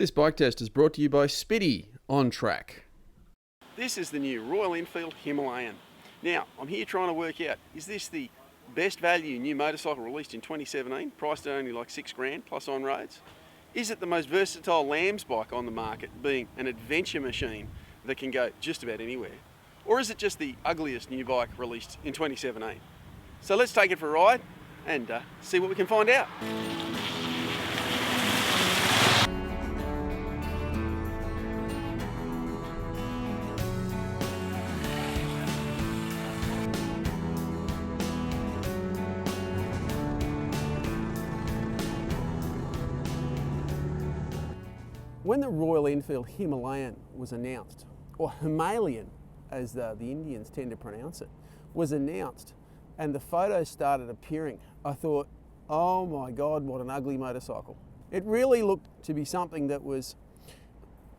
This bike test is brought to you by Spitty on Track. This is the new Royal Enfield Himalayan. Now, I'm here trying to work out, is this the best value new motorcycle released in 2017, priced at only like $6,000 plus on roads? Is it the most versatile lambs bike on the market, being an adventure machine that can go just about anywhere? Or is it just the ugliest new bike released in 2017? So let's take it for a ride and see what we can find out. When the Royal Enfield Himalayan was announced, or Himalayan as the Indians tend to pronounce it, was announced and the photos started appearing, I thought, oh my God, what an ugly motorcycle. It really looked to be something that was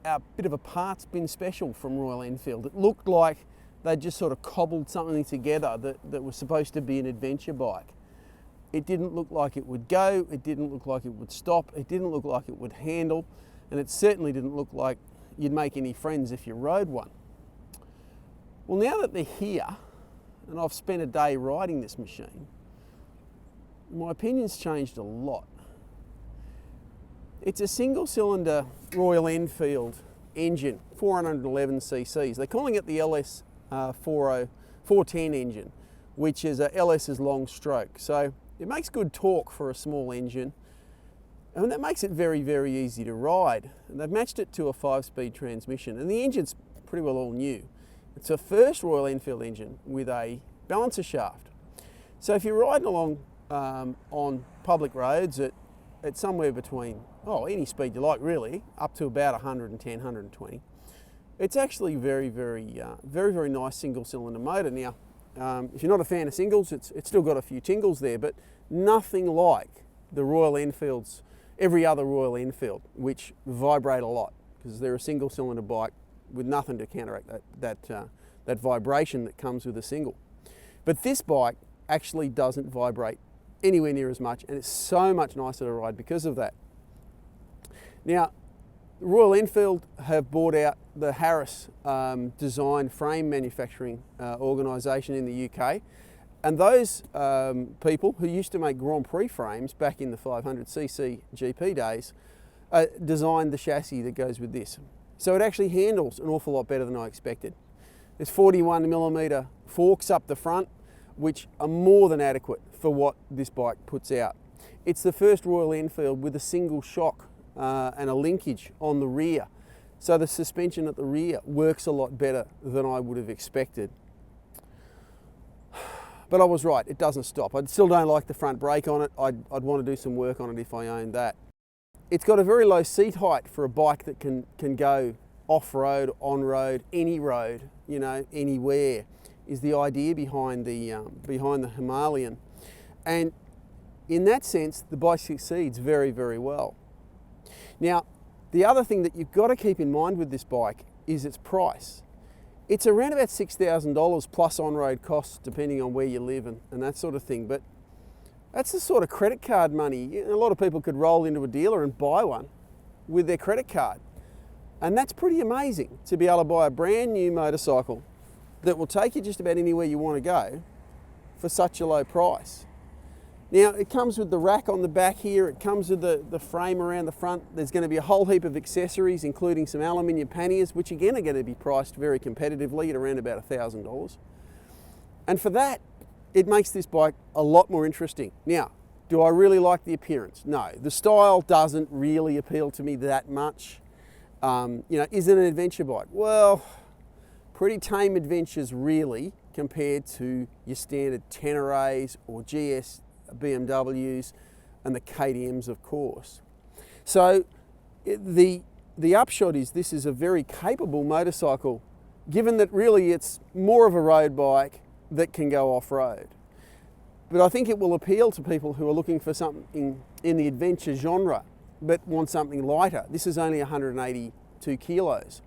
a bit of a parts bin special from Royal Enfield. It looked like they'd just sort of cobbled something together that was supposed to be an adventure bike. It didn't look like it would go, it didn't look like it would stop, it didn't look like it would handle, and it certainly didn't look like you'd make any friends if you rode one. Well, now that they're here, and I've spent a day riding this machine, my opinion's changed a lot. It's a single-cylinder Royal Enfield engine, 411 cc's. They're calling it the LS 410 engine, which is a LS's long stroke. So it makes good torque for a small engine. And that makes it very, very easy to ride. And they've matched it to a 5-speed transmission. And the engine's pretty well all new. It's a first Royal Enfield engine with a balancer shaft. So if you're riding along on public roads at somewhere between, any speed you like really, up to about 110, 120, it's actually very, very nice single-cylinder motor. Now, if you're not a fan of singles, it's still got a few tingles there, but nothing like the Royal Enfield's, every other Royal Enfield, which vibrate a lot because they're a single-cylinder bike with nothing to counteract that vibration that comes with a single. But this bike actually doesn't vibrate anywhere near as much, and it's so much nicer to ride because of that. Now, Royal Enfield have bought out the Harris design frame manufacturing organisation in the UK. And those people who used to make Grand Prix frames back in the 500cc GP days designed the chassis that goes with this. So it actually handles an awful lot better than I expected. There's 41mm forks up the front, which are more than adequate for what this bike puts out. It's the first Royal Enfield with a single shock and a linkage on the rear. So the suspension at the rear works a lot better than I would have expected. But I was right, it doesn't stop. I still don't like the front brake on it. I'd want to do some work on it if I owned that. It's got a very low seat height for a bike that can go off-road, on-road, any road, anywhere, is the idea behind the Himalayan. And in that sense, the bike succeeds very, very well. Now, the other thing that you've got to keep in mind with this bike is its price. It's around about $6,000 plus on-road costs, depending on where you live and that sort of thing. But that's the sort of credit card money. A lot of people could roll into a dealer and buy one with their credit card. And that's pretty amazing to be able to buy a brand new motorcycle that will take you just about anywhere you want to go for such a low price. Now, it comes with the rack on the back here, it comes with the frame around the front. There's going to be a whole heap of accessories, including some aluminium panniers, which again are going to be priced very competitively at around about $1,000. And for that, it makes this bike a lot more interesting. Now, do I really like the appearance? No, the style doesn't really appeal to me that much. Is it an adventure bike? Well, pretty tame adventures really, compared to your standard Tenerés or GS BMWs and the KTMs, of course. So the upshot is this is a very capable motorcycle, given that really it's more of a road bike that can go off-road. But I think it will appeal to people who are looking for something in the adventure genre but want something lighter. This is only 182 kilos,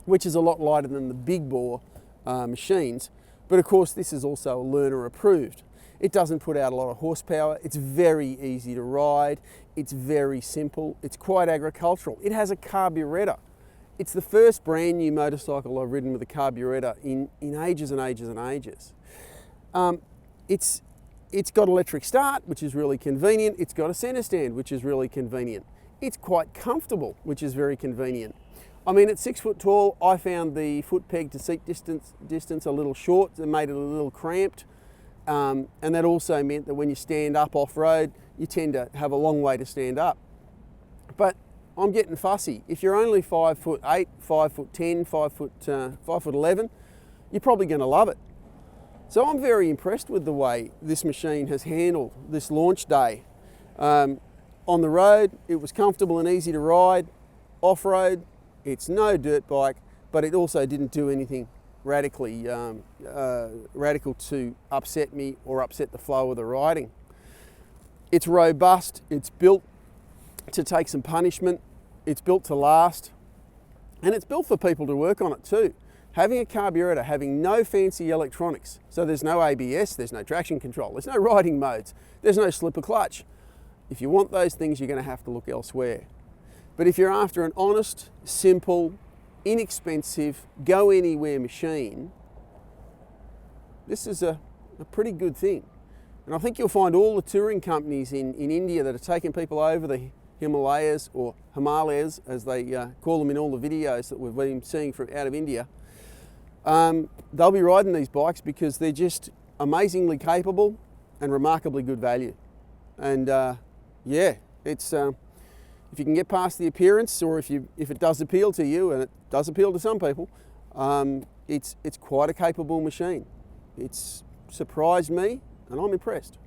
which is a lot lighter than the big bore machines. But of course, this is also learner approved. It doesn't put out a lot of horsepower. It's very easy to ride. It's very simple. It's quite agricultural. It has a carburettor. It's the first brand new motorcycle I've ridden with a carburettor in ages and ages and ages. It's got electric start, which is really convenient. It's got a centre stand, which is really convenient. It's quite comfortable, which is very convenient. I mean, at 6 foot tall, I found the foot peg to seat distance a little short. It made it a little cramped. And that also meant that when you stand up off-road, you tend to have a long way to stand up. But I'm getting fussy. If you're only 5'8", 5'10", 5'11", you're probably going to love it. So I'm very impressed with the way this machine has handled this launch day. On the road, it was comfortable and easy to ride. Off-road, it's no dirt bike, but it also didn't do anything radical to upset me or upset the flow of the riding. It's robust, it's built to take some punishment, it's built to last, and it's built for people to work on it too. Having a carburettor, having no fancy electronics, so there's no ABS, there's no traction control, there's no riding modes, there's no slipper clutch. If you want those things, you're going to have to look elsewhere. But if you're after an honest, simple, inexpensive, go-anywhere machine, this is a pretty good thing. And I think you'll find all the touring companies in India that are taking people over the Himalayas, or Himalayas as they call them in all the videos that we've been seeing from out of India, they'll be riding these bikes because they're just amazingly capable and remarkably good value. And yeah, it's if you can get past the appearance, or if it does appeal to you, and it does appeal to some people, it's quite a capable machine. It's surprised me, and I'm impressed.